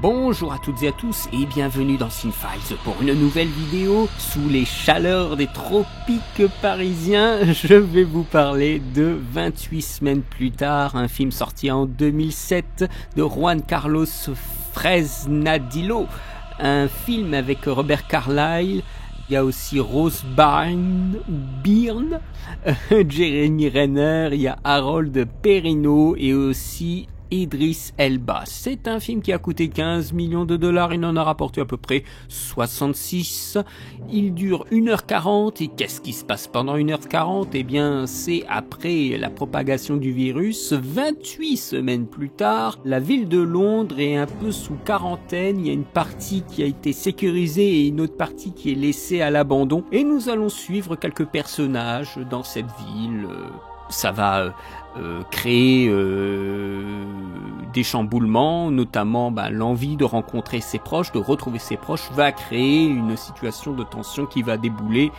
Bonjour à toutes et à tous et bienvenue dans Cinefiles pour une nouvelle vidéo sous les chaleurs des tropiques parisiens. Je vais vous parler de 28 semaines plus tard, un film sorti en 2007 de Juan Carlos Fresnadillo, un film avec Robert Carlyle. Il y a aussi Rose Byrne, Jeremy Renner, il y a Harold Perrineau et aussi Idris Elba. C'est un film qui a coûté 15 millions de dollars, il en a rapporté à peu près 66. Il dure 1h40 et qu'est-ce qui se passe pendant 1h40 ? Eh bien, c'est après la propagation du virus, 28 semaines plus tard, la ville de Londres est un peu sous quarantaine, il y a une partie qui a été sécurisée et une autre partie qui est laissée à l'abandon et nous allons suivre quelques personnages dans cette ville. Ça va créer des chamboulements, notamment l'envie de rencontrer ses proches, de retrouver ses proches, va créer une situation de tension qui va débouler,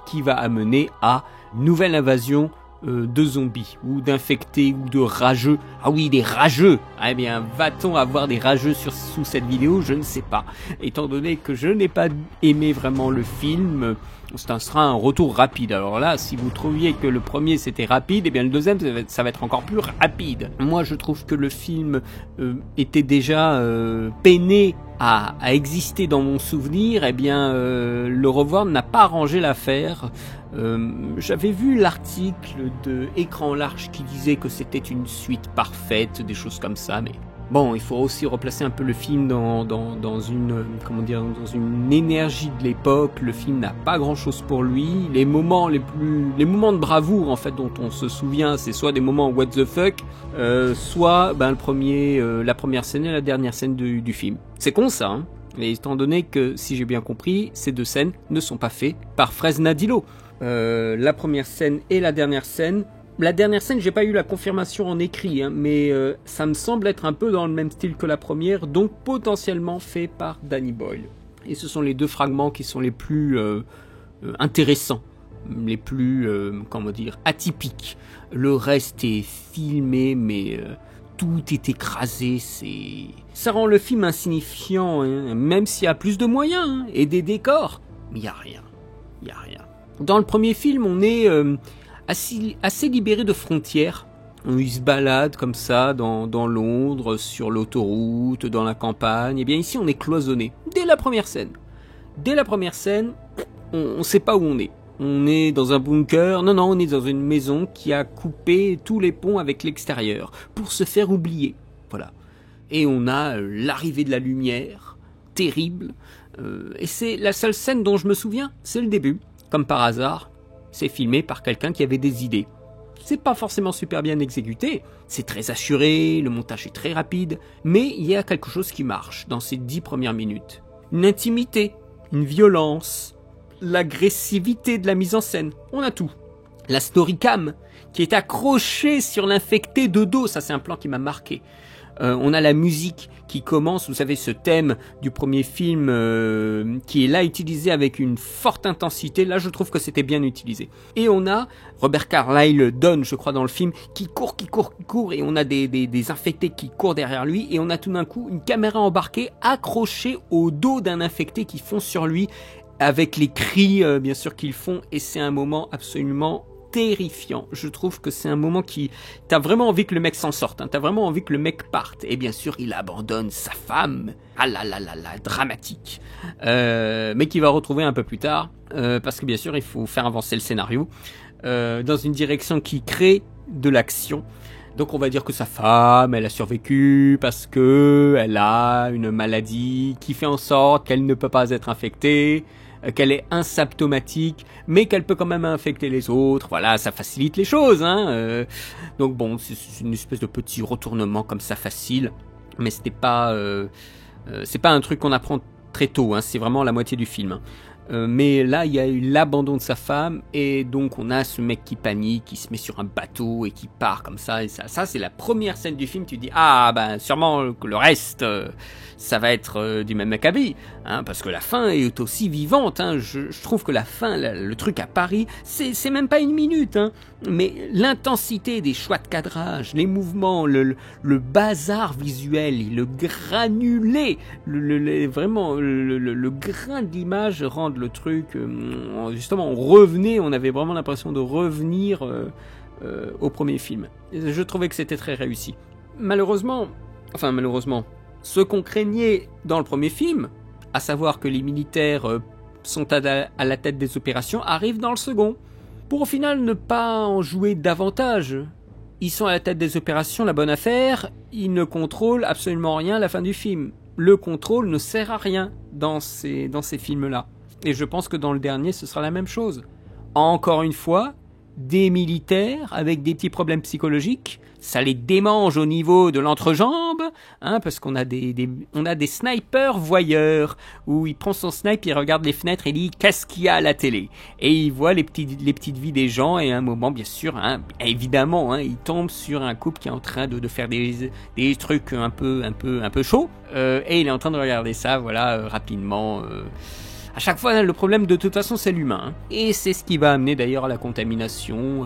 qui va amener à une nouvelle invasion de zombies, ou d'infectés, ou de rageux. Ah oui, des rageux. Eh bien, va-t-on avoir des rageux sous cette vidéo ? Je ne sais pas. Étant donné que je n'ai pas aimé vraiment le film, ça sera un retour rapide. Alors là, si vous trouviez que le premier c'était rapide, eh bien le deuxième ça va être encore plus rapide. Moi, je trouve que le film était déjà peiné à exister dans mon souvenir. Eh bien, le revoir n'a pas arrangé l'affaire. J'avais vu l'article de Écran Large qui disait que c'était une suite parfaite, des choses comme ça, mais bon, il faut aussi replacer un peu le film dans une énergie de l'époque. Le film n'a pas grand chose pour lui. Les moments de bravoure en fait dont on se souvient, c'est soit des moments what the fuck, soit la première scène et la dernière scène du film. C'est con ça, hein. Mais étant donné que, si j'ai bien compris, ces deux scènes ne sont pas faites par Fresnadillo. La première scène et la dernière scène. La dernière scène, j'ai pas eu la confirmation en écrit, hein, mais ça me semble être un peu dans le même style que la première, donc potentiellement fait par Danny Boyle. Et ce sont les deux fragments qui sont les plus intéressants, les plus, atypiques. Le reste est filmé, mais tout est écrasé, ça rend le film insignifiant, hein, même s'il y a plus de moyens, hein, et des décors, mais il y a rien. Dans le premier film, on est assez libéré de frontières. Il se balade comme ça dans Londres, sur l'autoroute, dans la campagne. Et bien ici, on est cloisonné. Dès la première scène, on sait pas où on est. On est dans un bunker. Non, on est dans une maison qui a coupé tous les ponts avec l'extérieur pour se faire oublier. Voilà. Et on a l'arrivée de la lumière, terrible. Et c'est la seule scène dont je me souviens, c'est le début. Comme par hasard, c'est filmé par quelqu'un qui avait des idées. C'est pas forcément super bien exécuté, c'est très assuré, le montage est très rapide, mais il y a quelque chose qui marche dans ces 10 premières minutes. Une intimité, une violence, l'agressivité de la mise en scène, on a tout. La storycam, qui est accrochée sur l'infecté de dos, ça c'est un plan qui m'a marqué. On a la musique qui commence, vous savez, ce thème du premier film qui est là utilisé avec une forte intensité. Là, je trouve que c'était bien utilisé. Et on a Robert Carlyle donne, je crois, dans le film, qui court, et on a des infectés qui courent derrière lui, et on a tout d'un coup une caméra embarquée accrochée au dos d'un infecté qui fonce sur lui, avec les cris, bien sûr, qu'ils font, et c'est un moment absolument terrifiant. Je trouve que c'est un moment qui... T'as vraiment envie que le mec s'en sorte, hein. T'as vraiment envie que le mec parte. Et bien sûr, il abandonne sa femme. Ah là, dramatique. Mais qu'il va retrouver un peu plus tard. Parce que bien sûr, il faut faire avancer le scénario. Dans une direction qui crée de l'action. Donc on va dire que sa femme, elle a survécu parce que elle a une maladie qui fait en sorte qu'elle ne peut pas être infectée, qu'elle est asymptomatique, mais qu'elle peut quand même infecter les autres. Voilà, ça facilite les choses, hein. Donc bon, c'est une espèce de petit retournement comme ça facile, mais c'est pas un truc qu'on apprend très tôt, hein. C'est vraiment la moitié du film, hein. Mais là, il y a eu l'abandon de sa femme, et donc on a ce mec qui panique, qui se met sur un bateau et qui part comme ça. Et ça c'est la première scène du film. Tu dis sûrement que le reste, ça va être du même acabit, hein, parce que la fin est aussi vivante. Hein. Je trouve que la fin, le truc à Paris, c'est même pas une minute. Hein. Mais l'intensité des choix de cadrage, les mouvements, le bazar visuel, le granulé, vraiment le grain de l'image rendent le truc, justement, on avait vraiment l'impression de revenir au premier film. Je trouvais que c'était très réussi. Malheureusement, ce qu'on craignait dans le premier film, à savoir que les militaires sont à la tête des opérations, arrive dans le second. Pour au final ne pas en jouer davantage. Ils sont à la tête des opérations, la bonne affaire, ils ne contrôlent absolument rien à la fin du film. Le contrôle ne sert à rien dans ces films-là. Et je pense que dans le dernier, ce sera la même chose. Encore une fois, des militaires avec des petits problèmes psychologiques, ça les démange au niveau de l'entrejambe, hein, parce qu'on a des snipers voyeurs, où il prend son snipe, il regarde les fenêtres et il dit « Qu'est-ce qu'il y a à la télé ?» Et il voit les petites vies des gens, et à un moment, bien sûr, hein, évidemment, hein, il tombe sur un couple qui est en train de faire des trucs un peu chauds, et il est en train de regarder ça, voilà, rapidement. À chaque fois, le problème de toute façon, c'est l'humain. Hein. Et c'est ce qui va amener d'ailleurs à la contamination.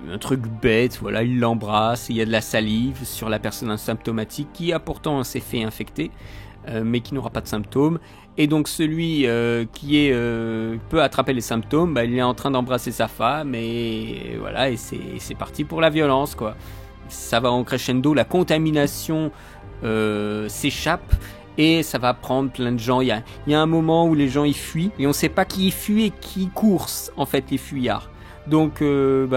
Un truc bête, voilà, il l'embrasse, il y a de la salive sur la personne asymptomatique qui a pourtant s'est fait infecter, mais qui n'aura pas de symptômes. Et donc celui qui peut attraper les symptômes, bah, il est en train d'embrasser sa femme, et voilà, et c'est parti pour la violence, quoi. Ça va en crescendo, la contamination s'échappe. Et ça va prendre plein de gens. Il y a un moment où les gens y fuient. Et on ne sait pas qui y fuit et qui course, en fait, les fuyards. Donc,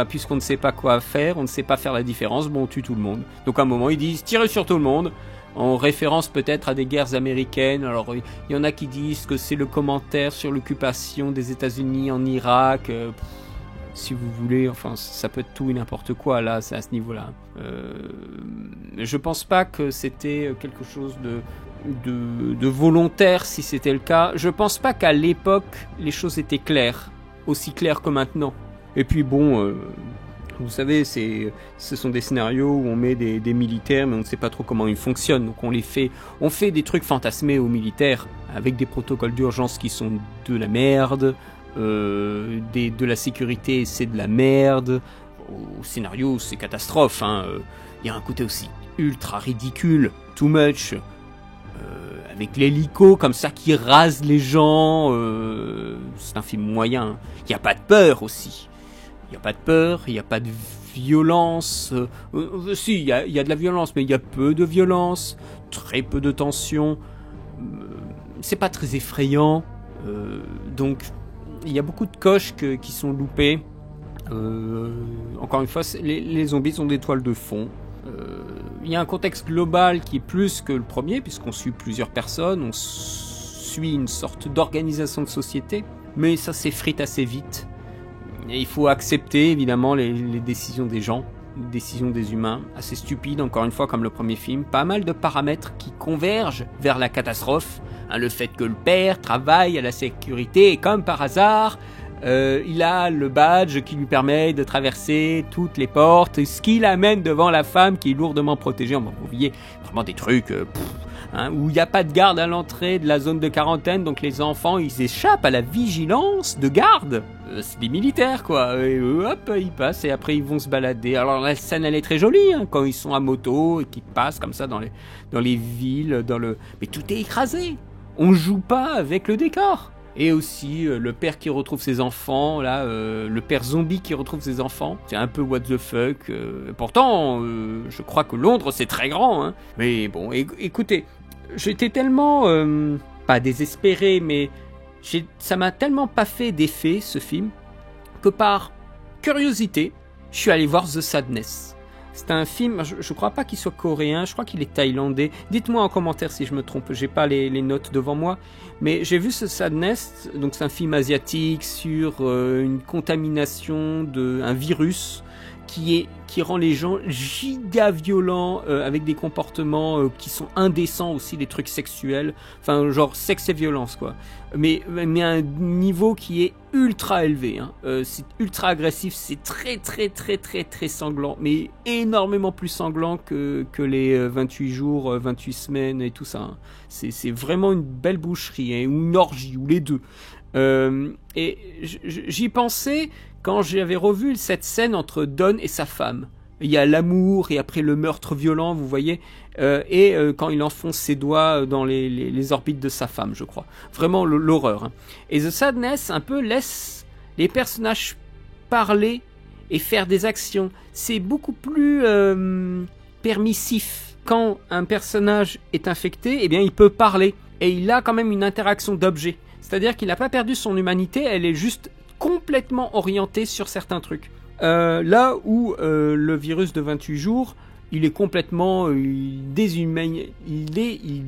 puisqu'on ne sait pas quoi faire, on ne sait pas faire la différence, bon, on tue tout le monde. Donc à un moment, ils disent « tirez sur tout le monde ». En référence peut-être à des guerres américaines. Alors, il y en a qui disent que c'est le commentaire sur l'occupation des États-Unis en Irak. Si vous voulez, enfin, ça peut être tout et n'importe quoi, là, c'est à ce niveau-là. Je pense pas que c'était quelque chose de volontaire, si c'était le cas. Je pense pas qu'à l'époque, les choses étaient claires, aussi claires que maintenant. Et puis bon, vous savez, ce sont des scénarios où on met des militaires, mais on ne sait pas trop comment ils fonctionnent. Donc on fait des trucs fantasmés aux militaires, avec des protocoles d'urgence qui sont de la merde, de la sécurité, c'est de la merde. Au scénario, c'est catastrophe. Hein. Y a un côté aussi ultra ridicule, too much, avec l'hélico comme ça qui rase les gens. C'est un film moyen. Y a pas de peur aussi. Y a pas de peur, y a pas de violence. Si, y a de la violence, mais y a peu de violence, très peu de tension. C'est pas très effrayant. Donc il y a beaucoup de coches qui sont loupées. Encore une fois, les zombies sont des toiles de fond. Il y a un contexte global qui est plus que le premier, puisqu'on suit plusieurs personnes, on suit une sorte d'organisation de société, mais ça s'effrite assez vite. Et il faut accepter évidemment les décisions des gens, les décisions des humains, assez stupides, encore une fois, comme le premier film. Pas mal de paramètres qui convergent vers la catastrophe. Hein, le fait que le père travaille à la sécurité, et comme par hasard, il a le badge qui lui permet de traverser toutes les portes, ce qui l'amène devant la femme qui est lourdement protégée. Vous voyez, vraiment des trucs où il n'y a pas de garde à l'entrée de la zone de quarantaine, donc les enfants, ils échappent à la vigilance de garde. C'est des militaires, quoi. Et hop, ils passent et après ils vont se balader. Alors la scène, elle est très jolie, hein, quand ils sont à moto et qu'ils passent comme ça dans les villes, mais tout est écrasé. On joue pas avec le décor. Et aussi le père qui retrouve ses enfants, là, le père zombie qui retrouve ses enfants. C'est un peu what the fuck. Pourtant, je crois que Londres, c'est très grand. Hein. Mais bon, écoutez, j'étais tellement, pas désespéré, mais ça m'a tellement pas fait d'effet, ce film, que par curiosité, je suis allé voir The Sadness. C'est un film, je crois pas qu'il soit coréen, je crois qu'il est thaïlandais. Dites-moi en commentaire si je me trompe, j'ai pas les notes devant moi. Mais j'ai vu ce Sadness, donc c'est un film asiatique sur une contamination d'un virus qui rend les gens giga violents, avec des comportements qui sont indécents aussi, des trucs sexuels, enfin genre sexe et violence quoi. Mais à un niveau qui est ultra élevé, hein. C'est ultra agressif, c'est très très très très très sanglant, mais énormément plus sanglant que les 28 jours, 28 semaines et tout ça. Hein. C'est vraiment une belle boucherie, hein, ou une orgie, ou les deux. Et j'y pensais quand j'avais revu cette scène entre Don et sa femme. Il y a l'amour et après le meurtre violent, vous voyez, quand il enfonce ses doigts dans les orbites de sa femme, je crois. Vraiment l'horreur. Hein. Et The Sadness un peu laisse les personnages parler et faire des actions. C'est beaucoup plus permissif. Quand un personnage est infecté, eh bien il peut parler. Et il a quand même une interaction d'objet. C'est-à-dire qu'il n'a pas perdu son humanité, elle est juste complètement orientée sur certains trucs. Là où le virus de 28 jours, il est complètement... il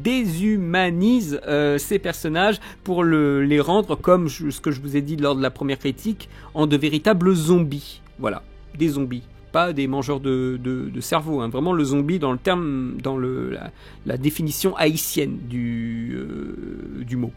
déshumanise ces personnages pour les rendre, comme ce que je vous ai dit lors de la première critique, en de véritables zombies. Voilà, des zombies. Pas des mangeurs de cerveau, hein. Vraiment le zombie dans le terme, dans la définition haïtienne du mot.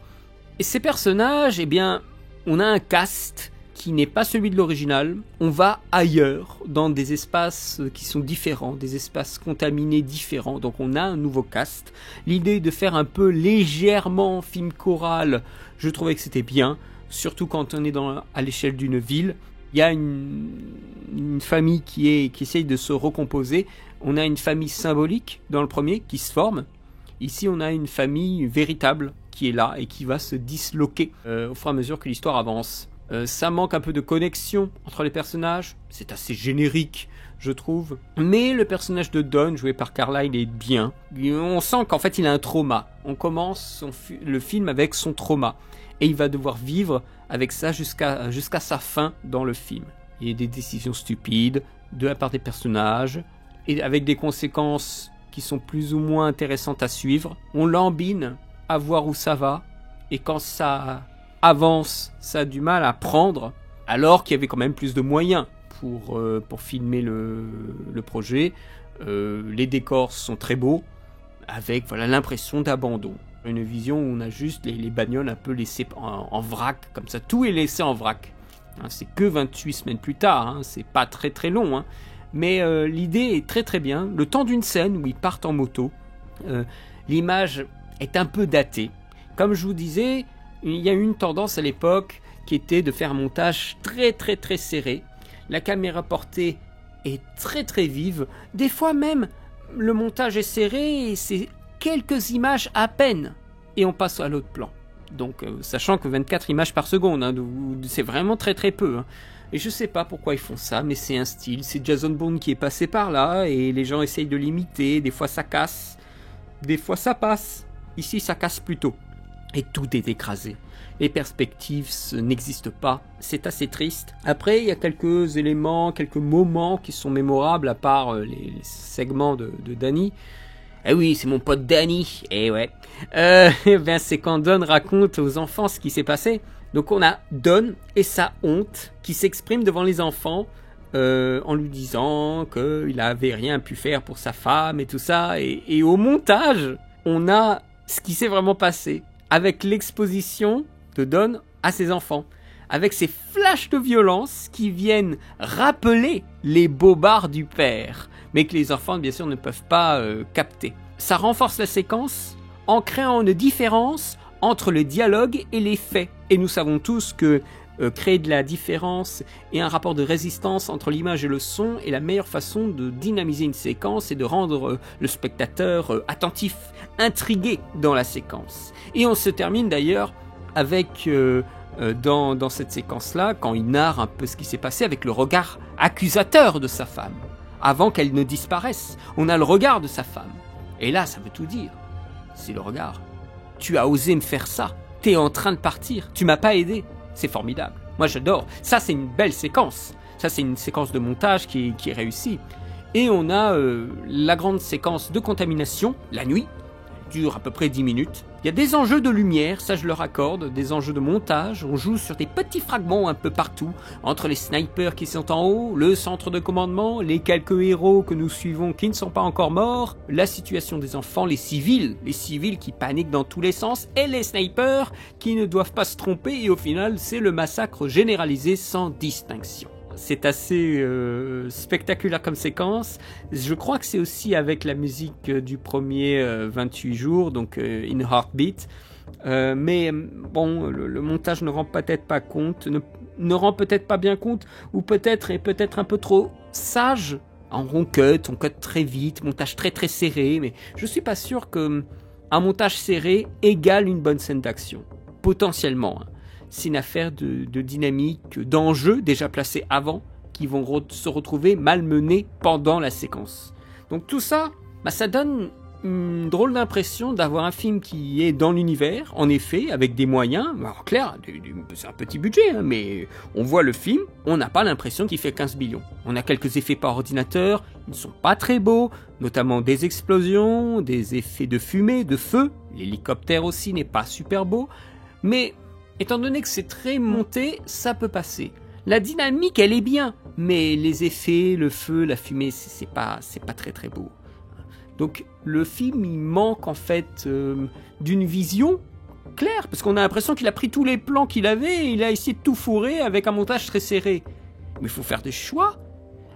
Et ces personnages, eh bien, on a un cast qui n'est pas celui de l'original. On va ailleurs, dans des espaces qui sont différents, des espaces contaminés différents. Donc on a un nouveau cast. L'idée de faire un peu légèrement film choral, je trouvais que c'était bien, surtout quand on est à l'échelle d'une ville. Il y a une famille qui essaye de se recomposer. On a une famille symbolique dans le premier qui se forme. Ici, on a une famille véritable qui est là et qui va se disloquer au fur et à mesure que l'histoire avance. Ça manque un peu de connexion entre les personnages. C'est assez générique, je trouve. Mais le personnage de Don, joué par Carlyle, est bien. On sent qu'en fait, il a un trauma. On commence le film avec son trauma. Et il va devoir vivre avec ça jusqu'à sa fin dans le film. Il y a des décisions stupides de la part des personnages, et avec des conséquences qui sont plus ou moins intéressantes à suivre. On lambine à voir où ça va, et quand ça avance, ça a du mal à prendre, alors qu'il y avait quand même plus de moyens pour filmer le projet. Les décors sont très beaux, avec voilà, l'impression d'abandon. Une vision où on a juste les bagnoles un peu laissées en vrac, comme ça, tout est laissé en vrac. Hein, c'est que 28 semaines plus tard, hein, c'est pas très très long, hein. Mais l'idée est très très bien. Le temps d'une scène où ils partent en moto, l'image est un peu datée. Comme je vous disais, il y a eu une tendance à l'époque qui était de faire un montage très très très serré. La caméra portée est très très vive. Des fois même, le montage est serré et c'est quelques images à peine. Et on passe à l'autre plan. Donc, sachant que 24 images par seconde, hein, c'est vraiment très très peu. Hein. Et je sais pas pourquoi ils font ça, mais c'est un style. C'est Jason Bourne qui est passé par là et les gens essayent de l'imiter. Des fois ça casse, des fois ça passe. Ici ça casse plutôt. Et tout est écrasé. Les perspectives n'existent pas. C'est assez triste. Après, il y a quelques éléments, quelques moments qui sont mémorables, à part les segments de Danny. Eh oui, c'est mon pote Danny. Eh ouais. Ben c'est quand Don raconte aux enfants ce qui s'est passé. Donc on a Don et sa honte qui s'exprime devant les enfants en lui disant qu'il n'avait rien pu faire pour sa femme et tout ça. Et au montage, on a ce qui s'est vraiment passé avec l'exposition de Don à ses enfants. Avec ces flashs de violence qui viennent rappeler les bobards du père, mais que les enfants, bien sûr, ne peuvent pas capter. Ça renforce la séquence en créant une différence entre le dialogue et les faits. Et nous savons tous que créer de la différence et un rapport de résistance entre l'image et le son est la meilleure façon de dynamiser une séquence et de rendre le spectateur attentif, intrigué dans la séquence. Et on se termine d'ailleurs avec... dans cette séquence-là, quand il narre un peu ce qui s'est passé avec le regard accusateur de sa femme, avant qu'elle ne disparaisse, on a le regard de sa femme. Et là, ça veut tout dire. C'est le regard. Tu as osé me faire ça. T'es en train de partir. Tu m'as pas aidé. C'est formidable. Moi, j'adore. Ça, c'est une belle séquence. Ça, c'est une séquence de montage qui est réussie. Et on a la grande séquence de contamination, la nuit. Dure à peu près 10 minutes. Il y a des enjeux de lumière, ça je leur accorde, des enjeux de montage, on joue sur des petits fragments un peu partout, entre les snipers qui sont en haut, le centre de commandement, les quelques héros que nous suivons qui ne sont pas encore morts, la situation des enfants, les civils qui paniquent dans tous les sens, et les snipers qui ne doivent pas se tromper, et au final c'est le massacre généralisé sans distinction. c'est assez spectaculaire comme séquence. Je crois que c'est aussi avec la musique du premier 28 jours, donc In Heartbeat. Mais bon, le montage ne rend peut-être pas compte, ne rend peut-être pas bien compte, ou peut-être est peut-être un peu trop sage. On cut très vite, montage très très serré, mais je suis pas sûr que un montage serré égale une bonne scène d'action. Potentiellement, hein. C'est une affaire de dynamique, d'enjeux déjà placés avant, qui vont se retrouver malmenés pendant la séquence. Donc tout ça, ça donne une drôle d'impression d'avoir un film qui est dans l'univers, en effet, avec des moyens, alors clair, c'est un petit budget, hein, mais on voit le film, on n'a pas l'impression qu'il fait 15 millions. On a quelques effets par ordinateur, ils ne sont pas très beaux, notamment des explosions, des effets de fumée, de feu, l'hélicoptère aussi n'est pas super beau, mais étant donné que c'est très monté, ça peut passer. La dynamique, elle est bien, mais les effets, le feu, la fumée, c'est pas très très beau. Donc le film, il manque en fait d'une vision claire, parce qu'on a l'impression qu'il a pris tous les plans qu'il avait et il a essayé de tout fourrer avec un montage très serré. Mais il faut faire des choix.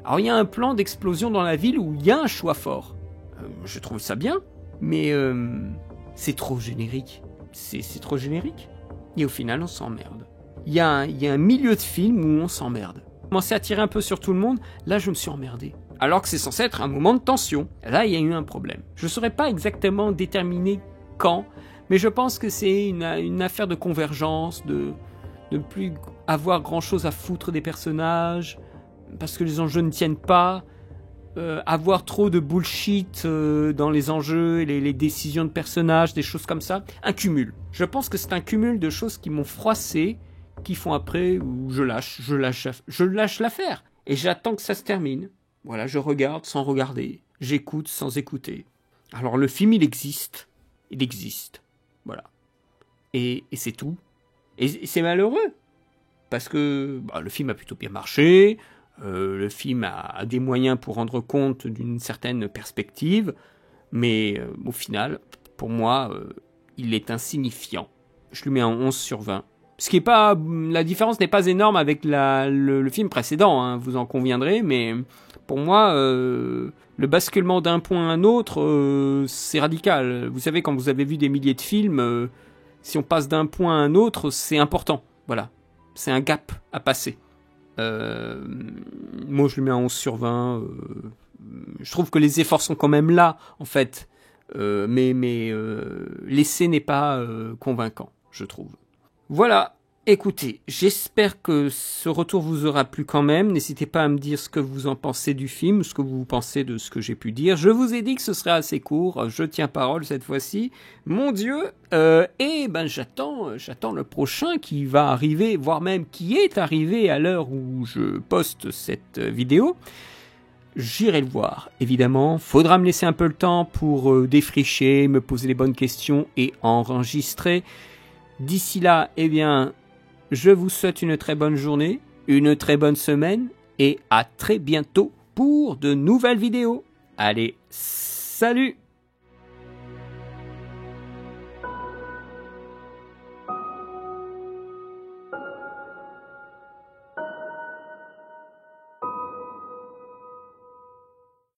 Alors il y a un plan d'explosion dans la ville où il y a un choix fort. Je trouve ça bien, mais c'est trop générique. C'est trop générique. Et au final, on s'emmerde. Il y a un milieu de film où on s'emmerde. Commencer à tirer un peu sur tout le monde, là je me suis emmerdé. Alors que c'est censé être un moment de tension. Là, il y a eu un problème. Je ne saurais pas exactement déterminer quand, mais je pense que c'est une affaire de convergence, de ne plus avoir grand-chose à foutre des personnages, parce que les enjeux ne tiennent pas, avoir trop de bullshit dans les enjeux, les décisions de personnages, des choses comme ça. Un cumul. Je pense que c'est un cumul de choses qui m'ont froissé, qui font après où je lâche l'affaire. Et j'attends que ça se termine. Voilà, je regarde sans regarder, j'écoute sans écouter. Alors le film, il existe, voilà. Et c'est tout. Et c'est malheureux, parce que le film a plutôt bien marché, le film a des moyens pour rendre compte d'une certaine perspective, mais au final, pour moi, il est insignifiant. Je lui mets un 11 sur 20. Ce qui est pas, la différence n'est pas énorme avec le film précédent, hein, vous en conviendrez, mais pour moi, le basculement d'un point à un autre, c'est radical. Vous savez, quand vous avez vu des milliers de films, si on passe d'un point à un autre, c'est important. Voilà, c'est un gap à passer. Moi, je lui mets un 11 sur 20. Je trouve que les efforts sont quand même là, en fait, mais l'essai n'est pas convaincant, je trouve. Voilà, écoutez, j'espère que ce retour vous aura plu quand même. N'hésitez pas à me dire ce que vous en pensez du film, ce que vous pensez de ce que j'ai pu dire. Je vous ai dit que ce serait assez court, je tiens parole cette fois-ci. Mon Dieu, j'attends le prochain qui va arriver, voire même qui est arrivé à l'heure où je poste cette vidéo. J'irai le voir, évidemment. Faudra me laisser un peu le temps pour défricher, me poser les bonnes questions et enregistrer. D'ici là, je vous souhaite une très bonne journée, une très bonne semaine et à très bientôt pour de nouvelles vidéos. Allez, salut!